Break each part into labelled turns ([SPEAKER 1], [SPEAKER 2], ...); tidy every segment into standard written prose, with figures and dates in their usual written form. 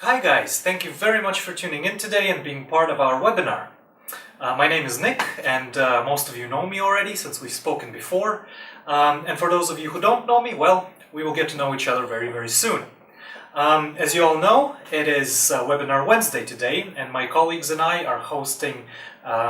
[SPEAKER 1] Hi guys, thank you very much for tuning in today and being part of our webinar. My name is Nick, and most of you know me already since we've spoken before. And for those of you who don't know me, well, we will get to know each other very, very soon. As you all know, it is Webinar Wednesday today, and my colleagues and I are hosting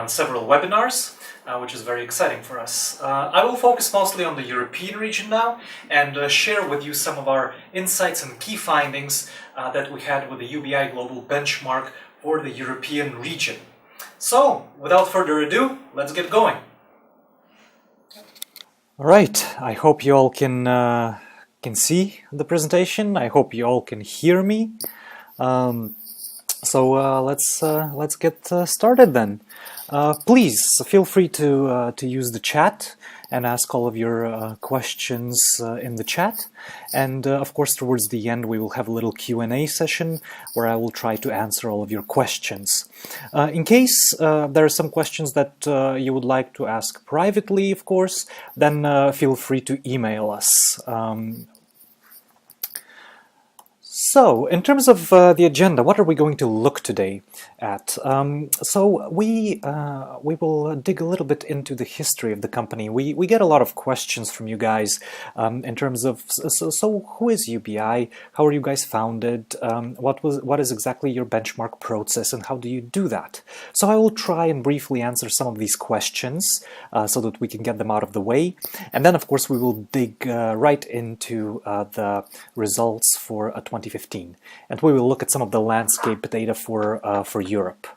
[SPEAKER 1] several webinars, which is very exciting for us. I will focus mostly on the European region now and share with you some of our insights and key findings that we had with the UBI Global Benchmark for the European region. So, without further ado, let's get going. All right, I hope you all can see the presentation. I hope you all can hear me. Let's get started then. Please feel free to use the chat and ask all of your questions in the chat. And of course, towards the end, we will have a little Q&A session where I will try to answer all of your questions. In case there are some questions that you would like to ask privately, of course, then feel free to email us. So, in terms of the agenda, what are we going to look today at? So we will dig a little bit into the history of the company. We get a lot of questions from you guys in terms of, so who is UBI? How are you guys founded? What is exactly your benchmark process and how do you do that? So I will try and briefly answer some of these questions so that we can get them out of the way. And then, of course, we will dig right into the results for 2015. And we will look at some of the landscape data for Europe.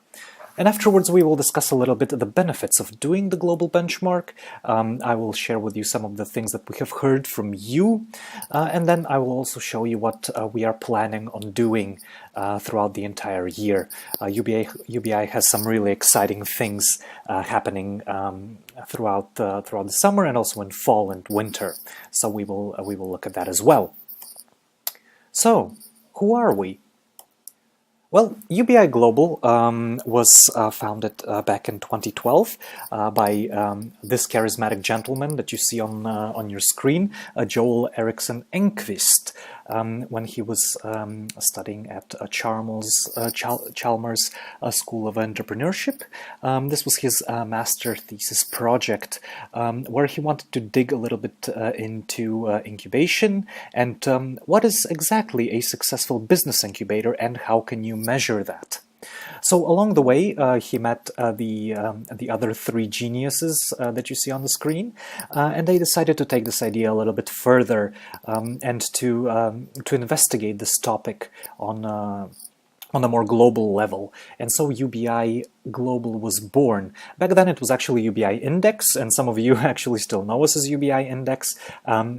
[SPEAKER 1] And afterwards, we will discuss a little bit the benefits of doing the global benchmark. I will share with you some of the things that we have heard from you. And then I will also show you what we are planning on doing throughout the entire year. UBI has some really exciting things happening throughout the summer and also in fall and winter. So we will look at that as well. So, who are we? Well, UBI Global was founded back in 2012 by this charismatic gentleman that you see on your screen, Joel Eriksson Enquist, when he was studying at Chalmers School of Entrepreneurship. This was his master thesis project, where he wanted to dig a little bit into incubation and what is exactly a successful business incubator and how can you measure that. So along the way, he met the other three geniuses that you see on the screen, and they decided to take this idea a little bit further and to investigate this topic on a more global level. And so UBI Global was born. Back then it was actually UBI Index, and some of you actually still know us as UBI Index.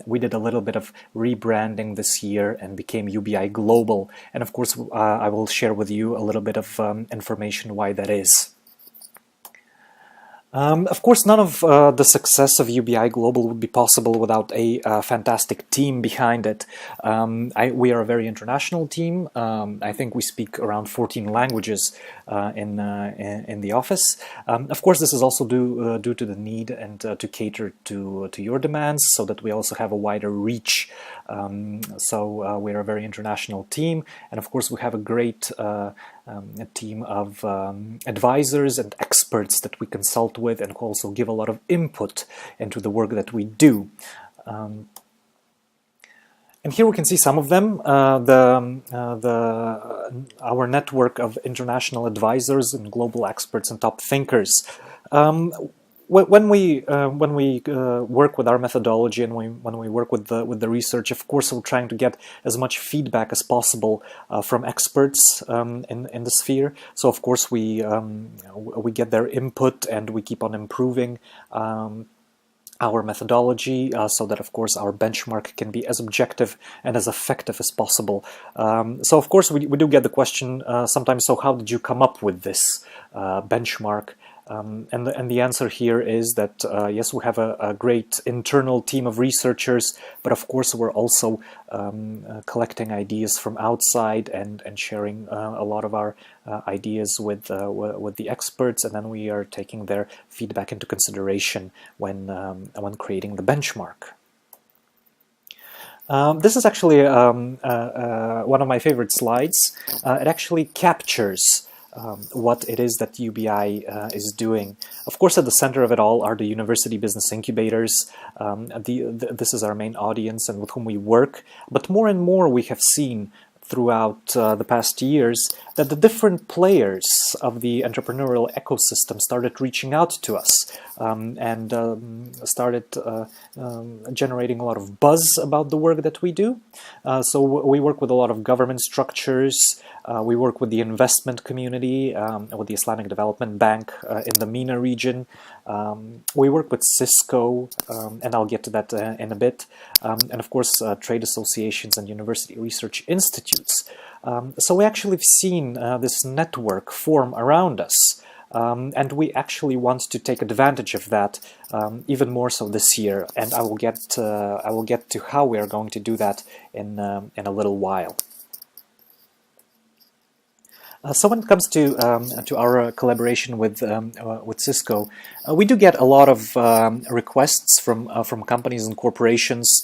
[SPEAKER 1] We did a little bit of rebranding this year and became UBI Global. And of course, I will share with you a little bit of information why that is. Of course, none of the success of UBI Global would be possible without a fantastic team behind it. We are a very international team. I think we speak around 14 languages in the office. Of course, this is also due to the need and to cater to your demands, so that we also have a wider reach. So we are a very international team, and of course, we have a great a team of advisors and experts that we consult with and who also give a lot of input into the work that we do. And here we can see some of them. Our network of international advisors and global experts and top thinkers. When we work with our methodology and when we work with the research, of course, we're trying to get as much feedback as possible from experts in the sphere. So, of course, we get their input and we keep on improving our methodology so that, of course, our benchmark can be as objective and as effective as possible. So, of course, we do get the question sometimes, so how did you come up with this benchmark? And the answer here is that, yes, we have a great internal team of researchers, but of course we're also collecting ideas from outside and sharing a lot of our ideas with the experts, and then we are taking their feedback into consideration when creating the benchmark. This is actually one of my favorite slides. It actually captures what it is that UBI is doing. Of course, at the center of it all are the university business incubators. This is our main audience and with whom we work. But more and more we have seen throughout the past years that the different players of the entrepreneurial ecosystem started reaching out to us and started generating a lot of buzz about the work that we do. So we work with a lot of government structures, we work with the investment community, with the Islamic Development Bank in the MENA region. We work with CISCO, and I'll get to that in a bit, and of course trade associations and university research institutes. So we actually have seen this network form around us, and we actually want to take advantage of that even more so this year. And I will get to how we are going to do that in a little while. So when it comes to our collaboration with CISCO, we do get a lot of requests from companies and corporations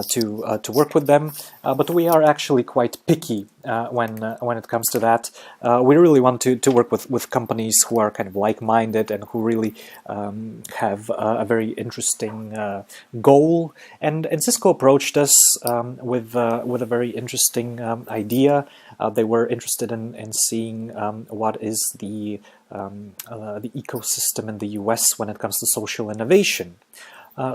[SPEAKER 1] to work with them, but we are actually quite picky when it comes to that. We really want to work with companies who are kind of like-minded and who really have a very interesting goal. And CISCO approached us with a very interesting idea. They were interested in seeing what is the ecosystem in the US when it comes to social innovation.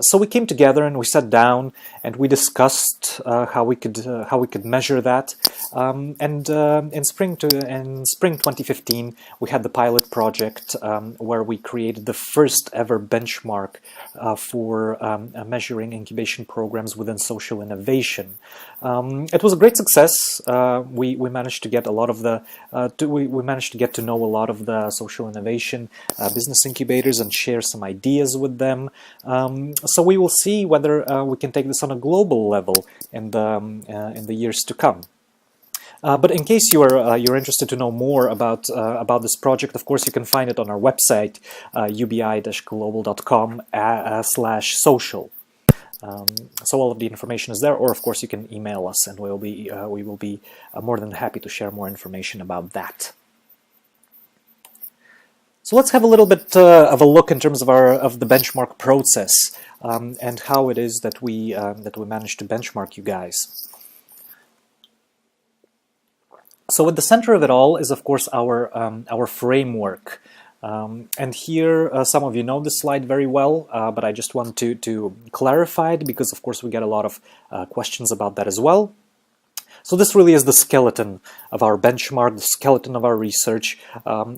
[SPEAKER 1] So we came together and we sat down and we discussed how we could measure that. And in spring 2015, we had the pilot project where we created the first ever benchmark for measuring incubation programs within social innovation. It was a great success. We managed to get a lot of the we managed to get to know a lot of the social innovation business incubators and share some ideas with them. So we will see whether we can take this on a global level in the years to come. But in case you're interested to know more about this project, of course you can find it on our website, ubi-global.com/social. So all of the information is there, or of course you can email us, and we will be more than happy to share more information about that. So let's have a little bit of a look in terms of the benchmark process and how it is that we managed to benchmark you guys. So at the center of it all is, of course, our framework. And here, some of you know this slide very well, but I just want to clarify it because, of course, we get a lot of questions about that as well. So this really is the skeleton of our benchmark, the skeleton of our research.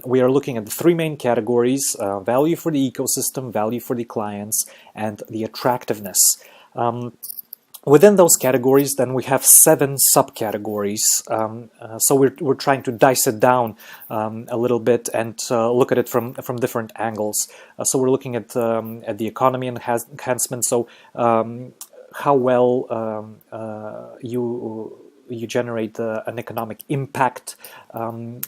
[SPEAKER 1] We are looking at the three main categories: value for the ecosystem, value for the clients, and the attractiveness. Within those categories, then we have 7 subcategories. So we're trying to dice it down a little bit and look at it from different angles. So we're looking at the economy enhancement. So how well you generate an economic impact in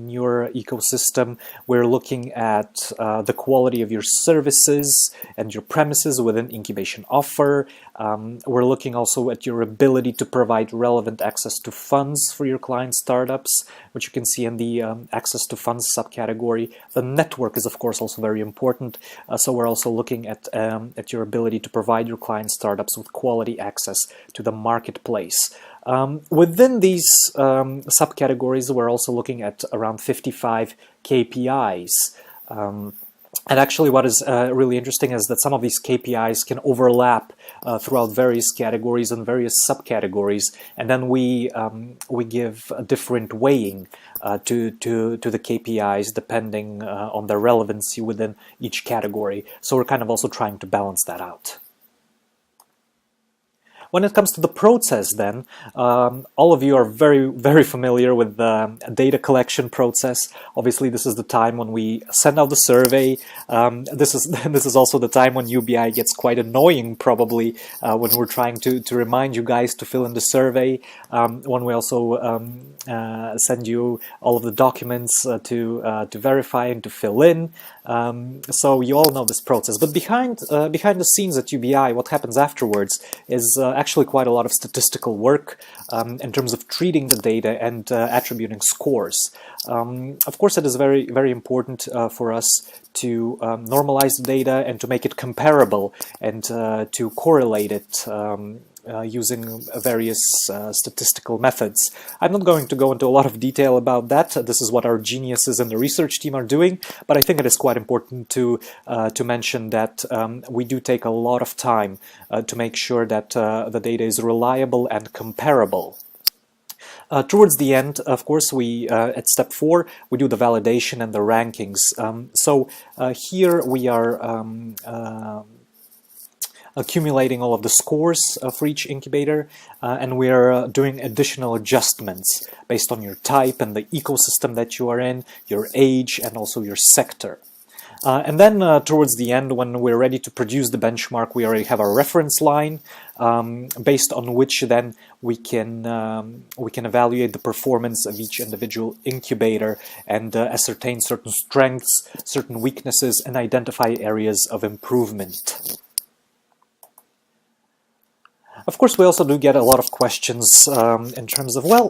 [SPEAKER 1] your ecosystem. We're looking at the quality of your services and your premises within incubation offer. We're looking also at your ability to provide relevant access to funds for your client startups, which you can see in the access to funds subcategory. The network is, of course, also very important. So we're also looking at your ability to provide your client startups with quality access to the marketplace. Within these subcategories, we're also looking at around 55 KPIs. And actually what is really interesting is that some of these KPIs can overlap throughout various categories and various subcategories, and then we give a different weighing to the KPIs depending on their relevancy within each category. So we're kind of also trying to balance that out. When it comes to the process, then, all of you are very, very familiar with the data collection process. Obviously, this is the time when we send out the survey. This is also the time when UBI gets quite annoying, probably, when we're trying to remind you guys to fill in the survey. When we also send you all of the documents to verify and to fill in. So you all know this process. But behind the scenes at UBI, what happens afterwards is actually quite a lot of statistical work in terms of treating the data and attributing scores. Of course, it is very, very important for us to normalize the data and to make it comparable and to correlate it using various statistical methods. I'm not going to go into a lot of detail about that. This is what our geniuses in the research team are doing, but I think it is quite important to mention that we do take a lot of time to make sure that the data is reliable and comparable. Towards the end, of course, we at step 4, we do the validation and the rankings. Here we are accumulating all of the scores for each incubator, and we are doing additional adjustments based on your type and the ecosystem that you are in, your age, and also your sector. And then towards the end, when we're ready to produce the benchmark, we already have a reference line based on which then we can evaluate the performance of each individual incubator and ascertain certain strengths, certain weaknesses, and identify areas of improvement. Of course, we also do get a lot of questions in terms of, well,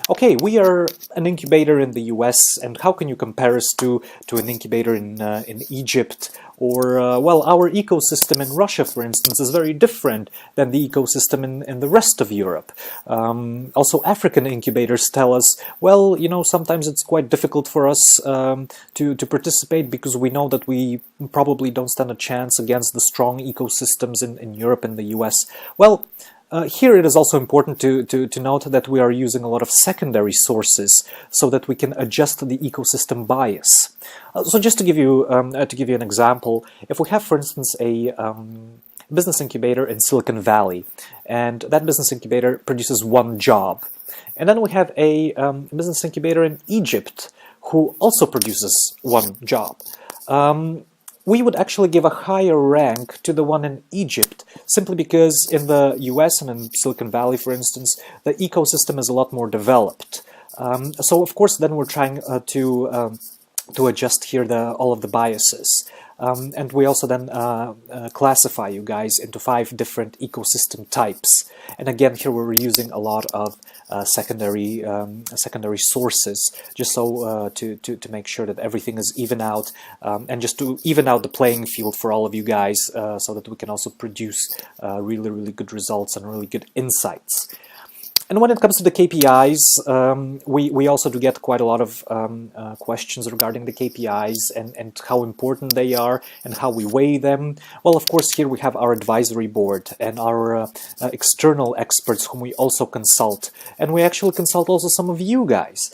[SPEAKER 1] okay, we are an incubator in the US, and how can you compare us to an incubator in Egypt? Or, well, our ecosystem in Russia, for instance, is very different than the ecosystem in the rest of Europe. Also, African incubators tell us, well, you know, sometimes it's quite difficult for us to participate because we know that we probably don't stand a chance against the strong ecosystems in Europe and the US. Well, here it is also important to note that we are using a lot of secondary sources so that we can adjust the ecosystem bias. So just to give you an example, if we have, for instance, a business incubator in Silicon Valley, and that business incubator produces one job, and then we have a business incubator in Egypt who also produces one job. We would actually give a higher rank to the one in Egypt, simply because in the US and in Silicon Valley, for instance, the ecosystem is a lot more developed. So, of course, then we're trying to adjust here all of the biases. And we also then classify you guys into 5 different ecosystem types. And again, here we're using a lot of secondary sources, just so to make sure that everything is even out, and just to even out the playing field for all of you guys, so that we can also produce really, really good results and really good insights. And when it comes to the KPIs, we also do get quite a lot of questions regarding the KPIs and how important they are and how we weigh them. Well, of course, here we have our advisory board and our external experts whom we also consult. And we actually consult also some of you guys.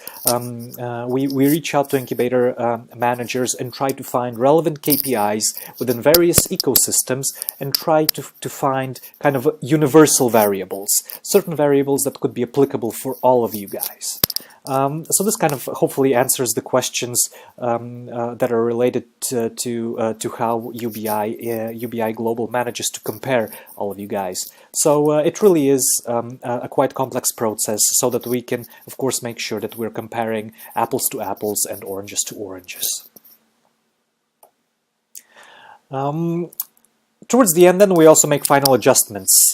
[SPEAKER 1] We reach out to incubator managers and try to find relevant KPIs within various ecosystems and try to find kind of universal variables, certain variables that could be applicable for all of you guys. So this kind of hopefully answers the questions that are related to how UBI Global manages to compare all of you guys. So it really is a quite complex process, so that we can, of course, make sure that we're comparing apples to apples and oranges to oranges. Towards the end, then, we also make final adjustments.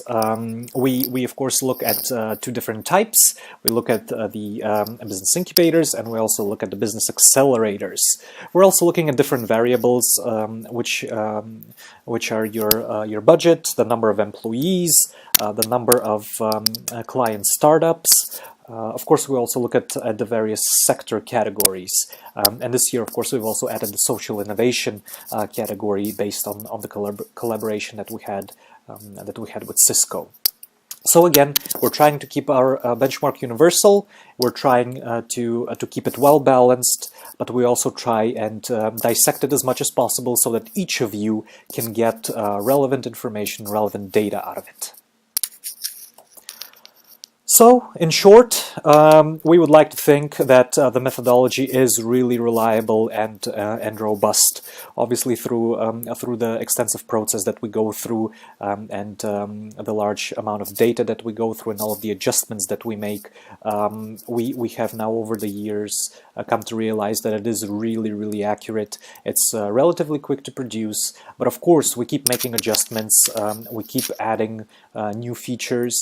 [SPEAKER 1] We of course look at 2 different types. We look at the business incubators, and we also look at the business accelerators. We're also looking at different variables, which are your budget, the number of employees, the number of client startups. Of course, we also look at the various sector categories. And this year, of course, we've also added the social innovation category based on the collaboration that we had with CISCO. So again, we're trying to keep our benchmark universal. We're trying to keep it well balanced, but we also try and dissect it as much as possible so that each of you can get relevant information, relevant data out of it. So, in short, we would like to think that the methodology is really reliable and robust. Obviously, through the extensive process that we go through and the large amount of data that we go through and all of the adjustments that we make, we have now over the years come to realize that it is really accurate. It's relatively quick to produce, but of course we keep making adjustments. We keep adding new features.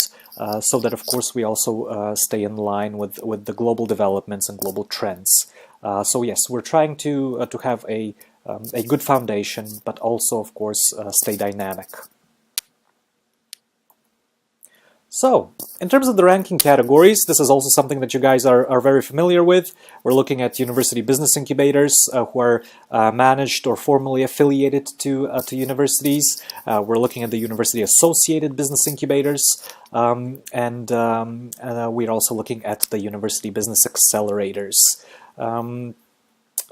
[SPEAKER 1] So that of course we also stay in line with the global developments and global trends. So yes, we're trying to have a good foundation, but also of course stay dynamic. So, in terms of the ranking categories, this is also something that you guys are very familiar with. We're looking at university business incubators who are managed or formally affiliated to universities. We're looking at the university-associated business incubators, and we're also looking at the university business accelerators.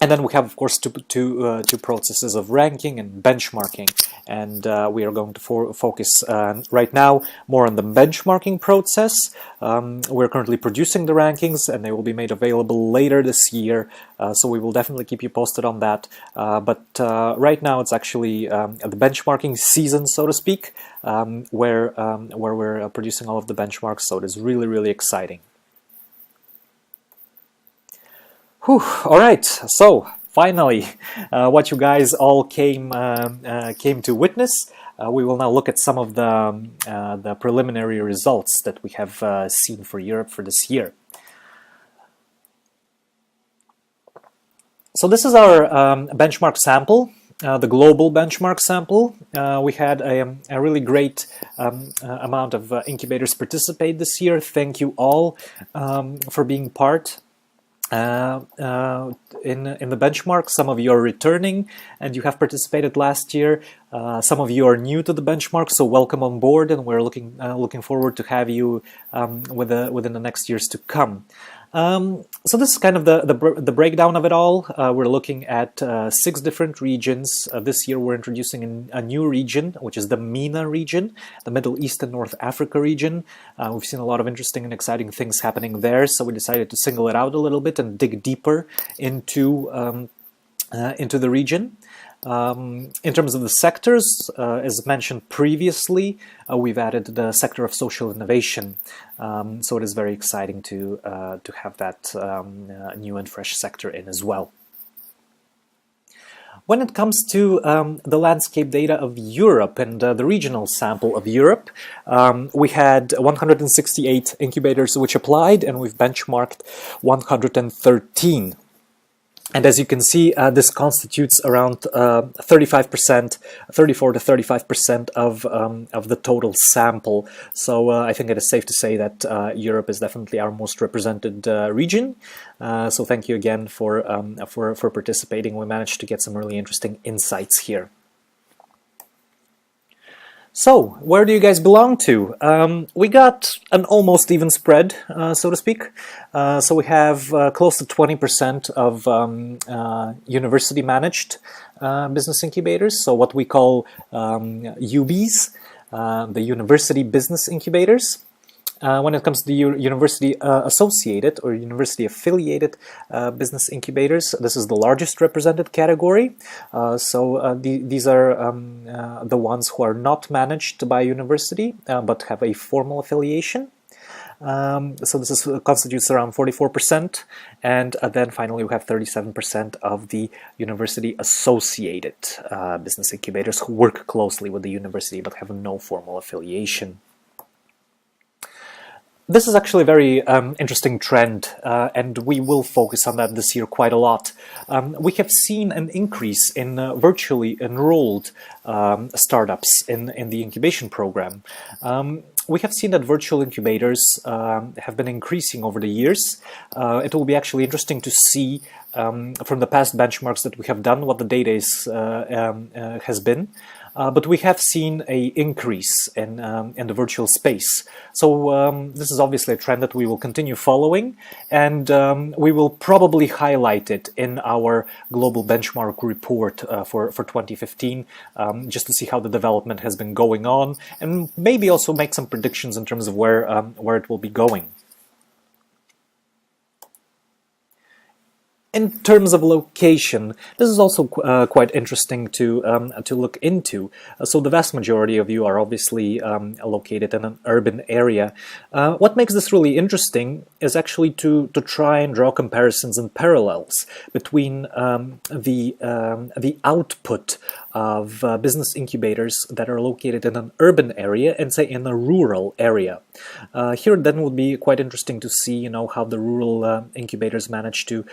[SPEAKER 1] And then we have, of course, two processes of ranking and benchmarking, and we are going to focus right now more on the benchmarking process. We're currently producing the rankings, and they will be made available later this year, so we will definitely keep you posted on that. But right now it's actually the benchmarking season, so to speak, where we're producing all of the benchmarks, so it is really exciting. Whew, all right, so finally, what you guys all came to witness, we will now look at some of the preliminary results that we have seen for Europe for this year. So this is our benchmark sample, the global benchmark sample. We had a really great amount of incubators participate this year. Thank you all for being part. In the benchmark. Some of you are returning and you have participated last year. Some of you are new to the benchmark, so welcome on board, and we're looking forward to have you within the next years to come. So this is kind of the breakdown of it all. We're looking at 6 different regions. This year we're introducing a new region, which is the MENA region, the Middle East and North Africa region. We've seen a lot of interesting and exciting things happening there, so we decided to single it out a little bit and dig deeper into the region. In terms of the sectors, as mentioned previously, we've added the sector of social innovation. So it is very exciting to have that new and fresh sector in as well. When it comes to the landscape data of Europe and the regional sample of Europe, we had 168 incubators which applied, and we've benchmarked 113. And as you can see, this constitutes around 35%, 34 to 35% of the total sample. So I think it is safe to say that Europe is definitely our most represented region. So thank you again for participating. We managed to get some really interesting insights here. So, where do you guys belong to? We got an almost even spread, so to speak. So we have close to 20% of university-managed business incubators, so what we call UBs, the University Business Incubators. When it comes to the university associated or university affiliated business incubators, this is the largest represented category. These are the ones who are not managed by a university but have a formal affiliation. So this constitutes around 44%, and then finally we have 37% of the university associated business incubators who work closely with the university but have no formal affiliation. This is actually a very interesting trend, and we will focus on that this year quite a lot. We have seen an increase in virtually enrolled startups in the incubation program. We have seen that virtual incubators have been increasing over the years. It will be actually interesting to see from the past benchmarks that we have done what the data has been. but we have seen a increase in the virtual space. So this is obviously a trend that we will continue following, and we will probably highlight it in our global benchmark report for 2015, just to see how the development has been going on, and maybe also make some predictions in terms of where it will be going. In terms of location, this is also quite interesting to look into. So the vast majority of you are obviously located in an urban area. What makes this really interesting is actually to try and draw comparisons and parallels between the output of business incubators that are located in an urban area and, say, in a rural area. Here then would be quite interesting to see, how the rural incubators manage to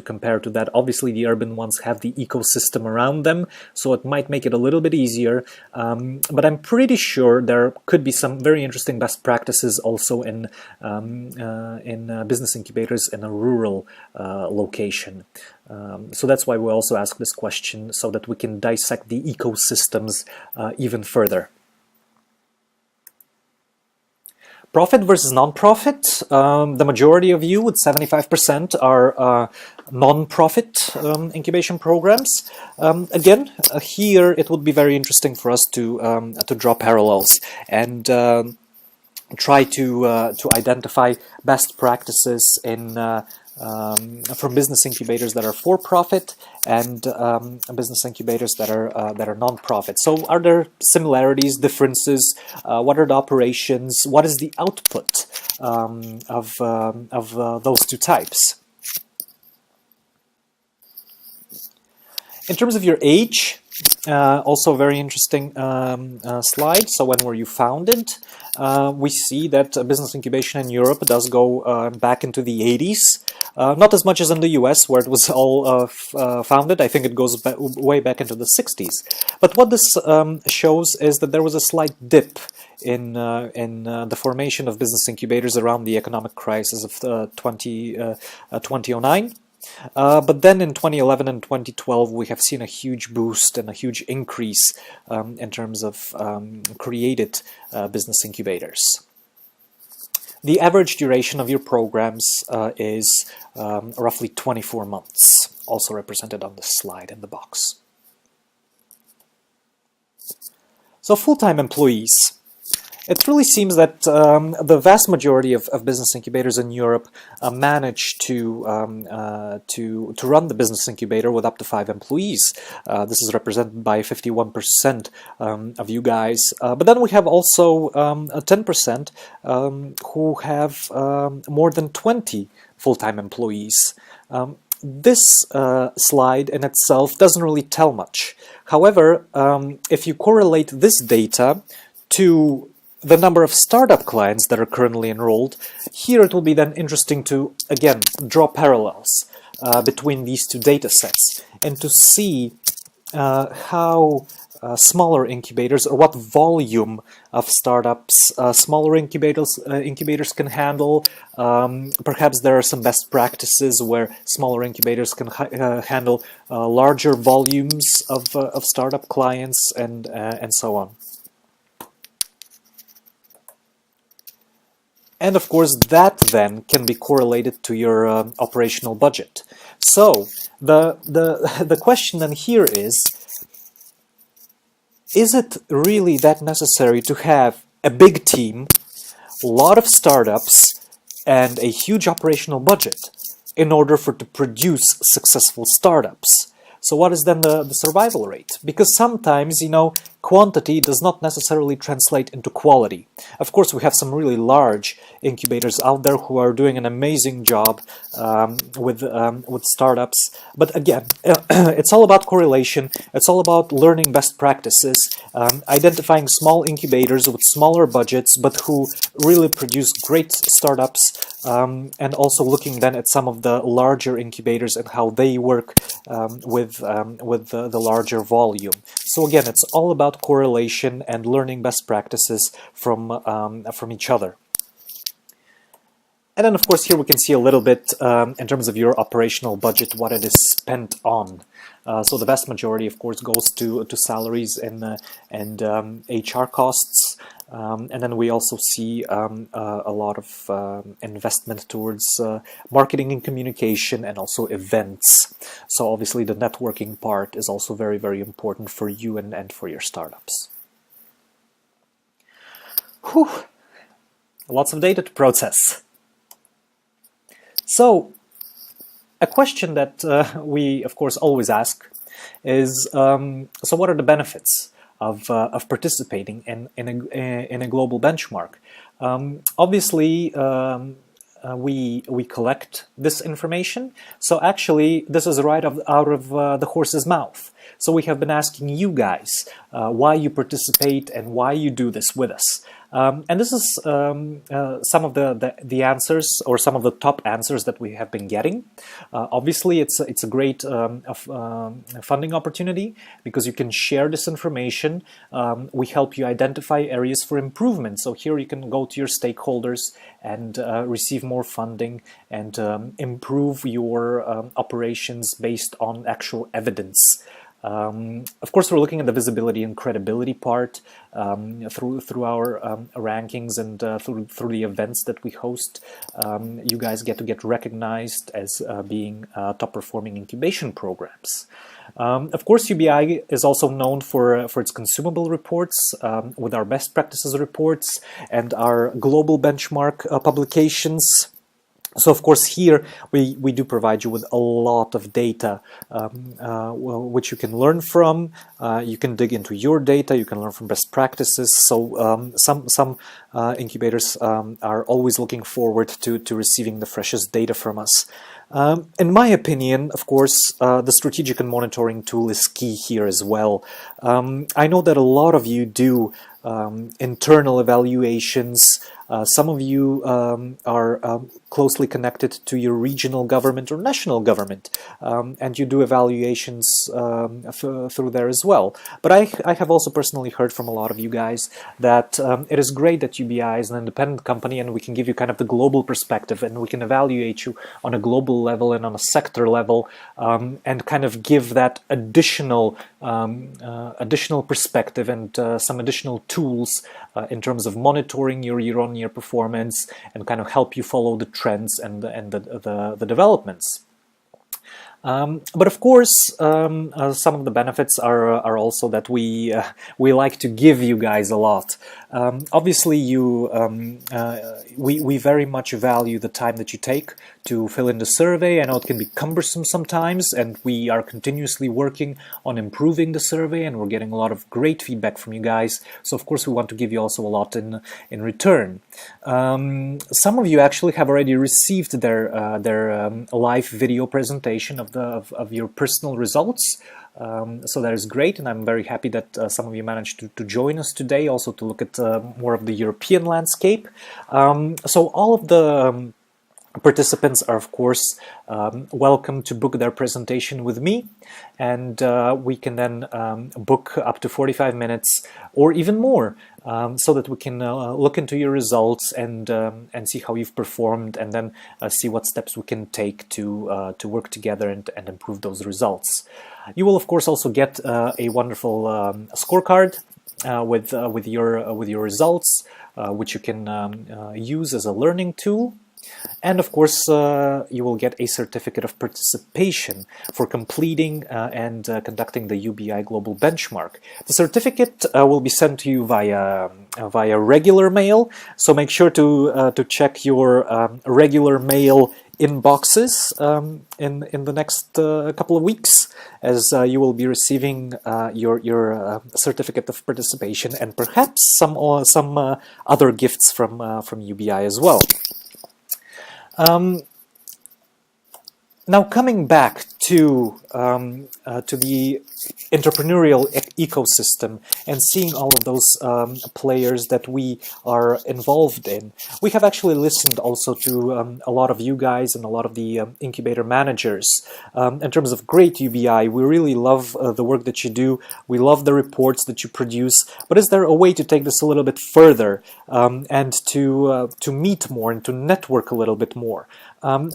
[SPEAKER 1] compare to that. Obviously, the urban ones have the ecosystem around them, so it might make it a little bit easier. But I'm pretty sure there could be some very interesting best practices also in business incubators in a rural location. So that's why we also ask this question, so that we can dissect the ecosystems even further. Profit versus non-profit. The majority of you, with 75%, are non-profit incubation programs. Again, here it would be very interesting for us to draw parallels and try to identify best practices in from business incubators that are for-profit and business incubators that are non-profit. So, are there similarities, differences? What are the operations? What is the output of those two types? In terms of your age, also a very interesting slide. So when were you founded? We see that business incubation in Europe does go back into the 80s. Not as much as in the US, where it was all founded. I think it goes way back into the 60s. But what this shows is that there was a slight dip in the formation of business incubators around the economic crisis of 2009. But then in 2011 and 2012, we have seen a huge boost and a huge increase in terms of created business incubators. The average duration of your programs is roughly 24 months, also represented on the slide in the box. So full-time employees. It really seems that the vast majority of business incubators in Europe manage to run the business incubator with up to 5 employees. This is represented by 51% of you guys. But then we have also 10% who have more than 20 full-time employees. This slide in itself doesn't really tell much. However, if you correlate this data to the number of startup clients that are currently enrolled, here it will be then interesting to, again, draw parallels between these two data sets and to see how smaller incubators, or what volume of startups smaller incubators can handle. Perhaps there are some best practices where smaller incubators can handle larger volumes of startup clients and so on. And of course, that then can be correlated to your operational budget. So the question then here is it really that necessary to have a big team, a lot of startups, and a huge operational budget in order to produce successful startups? So what is then the survival rate? Because sometimes, quantity does not necessarily translate into quality. Of course, we have some really large incubators out there who are doing an amazing job with startups. But again, it's all about correlation. It's all about learning best practices, identifying small incubators with smaller budgets, but who really produce great startups, and also looking then at some of the larger incubators and how they work with the larger volume. So again, it's all about correlation and learning best practices from each other. And then, of course, here we can see a little bit in terms of your operational budget, what it is spent on. So the vast majority, of course, goes to salaries and HR costs. And then we also see a lot of investment towards marketing and communication and also events. So obviously the networking part is also very, very important for you and for your startups. Whew. Lots of data to process. So, a question that we, of course, always ask is, so what are the benefits of participating in a global benchmark? Obviously, we collect this information, so actually this is right out of the horse's mouth. So we have been asking you guys why you participate and why you do this with us. And this is some of the answers, or some of the top answers that we have been getting. Obviously, it's a great funding opportunity because you can share this information. We help you identify areas for improvement. So here you can go to your stakeholders and receive more funding and improve your operations based on actual evidence. Of course, we're looking at the visibility and credibility part through our rankings and through the events that we host. You guys get to get recognized as being top-performing incubation programs. Of course, UBI is also known for its consumable reports with our best practices reports and our global benchmark publications. So, of course, here we do provide you with a lot of data which you can learn from. You can dig into your data, you can learn from best practices. So some incubators are always looking forward to receiving the freshest data from us. In my opinion, of course, the strategic and monitoring tool is key here as well. I know that a lot of you do internal evaluations. Some of you are closely connected to your regional government or national government, and you do evaluations through there as well. But I have also personally heard from a lot of you guys that it is great that UBI is an independent company and we can give you kind of the global perspective and we can evaluate you on a global level and on a sector level and kind of give that additional perspective and some additional tools in terms of monitoring your year-on-year performance and kind of help you follow the trends and the developments. But of course, some of the benefits are also that we like to give you guys a lot. Obviously, we very much value the time that you take to fill in the survey. I know it can be cumbersome sometimes, and we are continuously working on improving the survey, and we're getting a lot of great feedback from you guys. So, of course, we want to give you also a lot in return. Some of you actually have already received their live video presentation of your personal results. So that is great, and I'm very happy that some of you managed to join us today, also to look at more of the European landscape. So all of the participants are, of course, welcome to book their presentation with me, and we can then book up to 45 minutes or even more, so that we can look into your results and see how you've performed, and then see what steps we can take to work together and improve those results. You will, of course, also get a wonderful scorecard with your results, which you can use as a learning tool. And of course, you will get a certificate of participation for completing and conducting the UBI Global Benchmark. The certificate will be sent to you via regular mail, so make sure to check your regular mail inboxes in the next couple of weeks, as you will be receiving your certificate of participation and perhaps some other gifts from UBI as well. Now, coming back to the entrepreneurial ecosystem and seeing all of those players that we are involved in, we have actually listened also to a lot of you guys and a lot of the incubator managers. In terms of great UBI, we really love the work that you do. We love the reports that you produce. But is there a way to take this a little bit further and to meet more and to network a little bit more?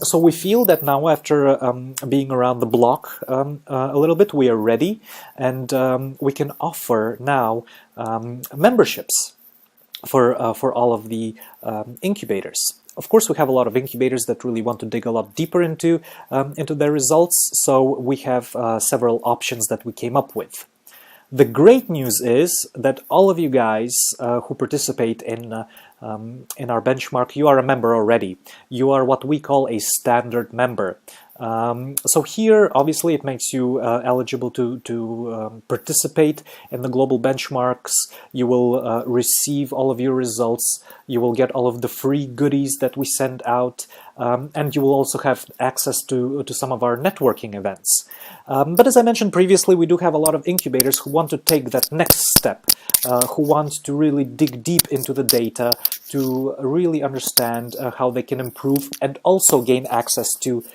[SPEAKER 1] So we feel that now, after being around the block a little bit, we are ready, and we can offer now memberships for all of the incubators. Of course, we have a lot of incubators that really want to dig a lot deeper into their results, so we have several options that we came up with. The great news is that all of you guys who participate in our benchmark, you are a member already. You are what we call a standard member. So here, obviously, it makes you eligible to participate in the global benchmarks. You will receive all of your results. You will get all of the free goodies that we send out. And you will also have access to some of our networking events. But as I mentioned previously, we do have a lot of incubators who want to take that next step, who want to really dig deep into the data, to really understand how they can improve and also gain access to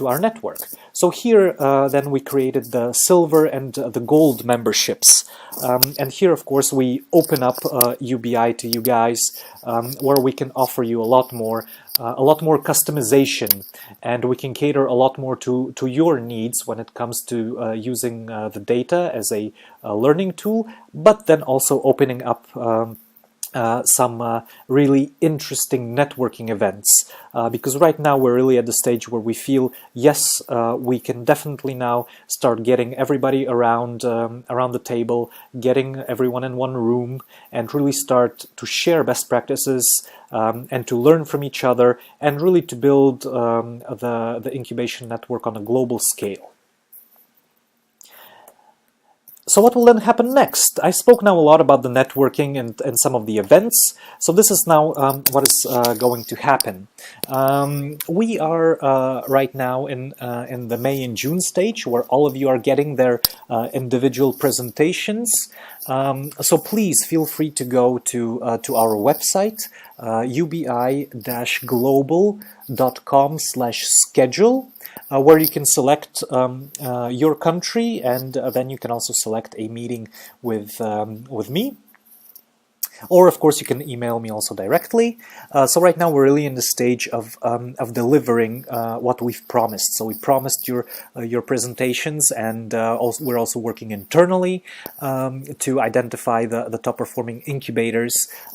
[SPEAKER 1] our network. So here then we created the silver and the gold memberships. And here, of course, we open up UBI to you guys, where we can offer you a lot more customization, and we can cater a lot more to your needs when it comes to using the data as a learning tool, but then also opening up some really interesting networking events, because right now we're really at the stage where we feel, yes, we can definitely now start getting everybody around the table, getting everyone in one room, and really start to share best practices and to learn from each other, and really to build the incubation network on a global scale. So what will then happen next? I spoke now a lot about the networking and some of the events. So this is now what is going to happen. We are right now in the May and June stage, where all of you are getting their individual presentations. So please feel free to go to our website, ubi-global.com/schedule. Where you can select your country, and then you can also select a meeting with me. Or, of course, you can email me also directly. So right now we're really in the stage of delivering what we've promised. So we promised your presentations, and we're also working internally to identify the top performing incubators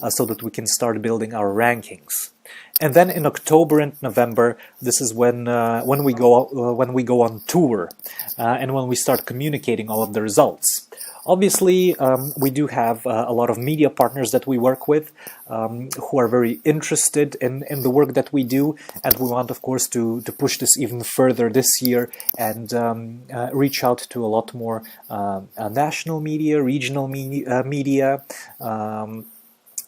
[SPEAKER 1] so that we can start building our rankings. And then in October and November, this is when we go on tour and when we start communicating all of the results. Obviously, we do have a lot of media partners that we work with who are very interested in the work that we do, and we want, of course, to push this even further this year and reach out to a lot more national media, regional media,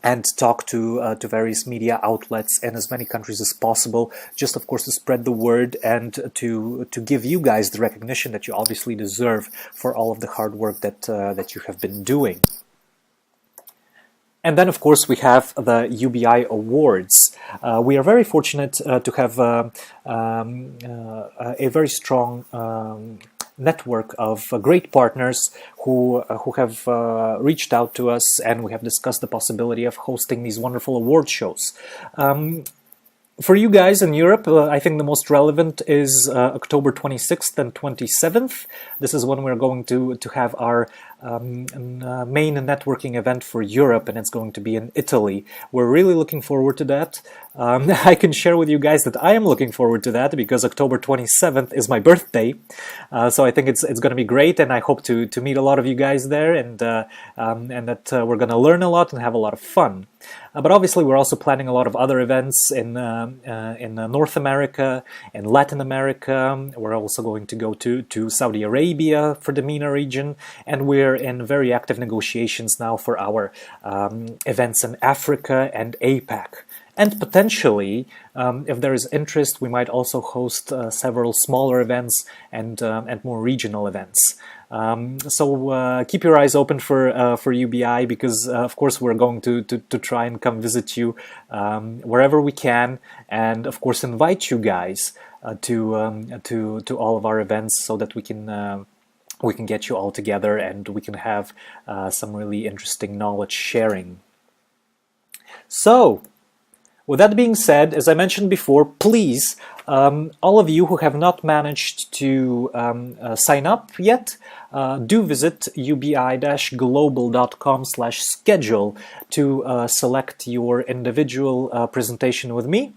[SPEAKER 1] and talk to various media outlets in as many countries as possible, just of course to spread the word and to give you guys the recognition that you obviously deserve for all of the hard work that you have been doing. And then, of course, we have the UBI Awards. We are very fortunate to have a very strong network of great partners who have reached out to us, and we have discussed the possibility of hosting these wonderful award shows. For you guys in Europe, I think the most relevant is October 26th and 27th. This is when we're going to have our main networking event for Europe, and it's going to be in Italy. We're really looking forward to that. I can share with you guys that I am looking forward to that because October 27th is my birthday. So I think it's going to be great, and I hope to meet a lot of you guys there, and that we're going to learn a lot and have a lot of fun. But obviously, we're also planning a lot of other events in North America, in Latin America. We're also going to go to Saudi Arabia for the MENA region, and we're in very active negotiations now for our events in Africa and APAC. and potentially, if there is interest, we might also host several smaller events and more regional events. So keep your eyes open for UBI, because of course we're going to try and come visit you wherever we can, and of course invite you guys to all of our events, so that we can get you all together and we can have some really interesting knowledge sharing. So, with that being said, as I mentioned before, please, all of you who have not managed to sign up yet, do visit ubi-global.com/schedule to select your individual presentation with me.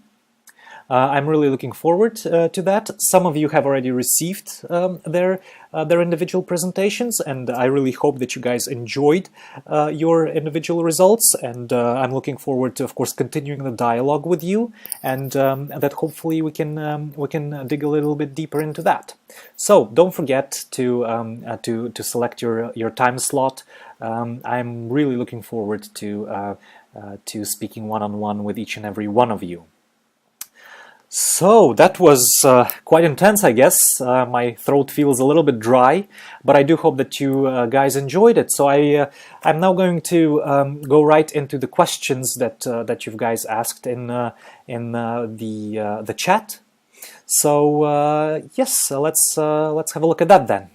[SPEAKER 1] I'm really looking forward to that. Some of you have already received their individual presentations, and I really hope that you guys enjoyed your individual results. And I'm looking forward to, of course, continuing the dialogue with you, and that hopefully we can dig a little bit deeper into that. So don't forget to select your time slot. I'm really looking forward to speaking one-on-one with each and every one of you. So that was quite intense, I guess. My throat feels a little bit dry, but I do hope that you guys enjoyed it. So I'm now going to go right into the questions that you guys asked in the chat. So yes, let's have a look at that then.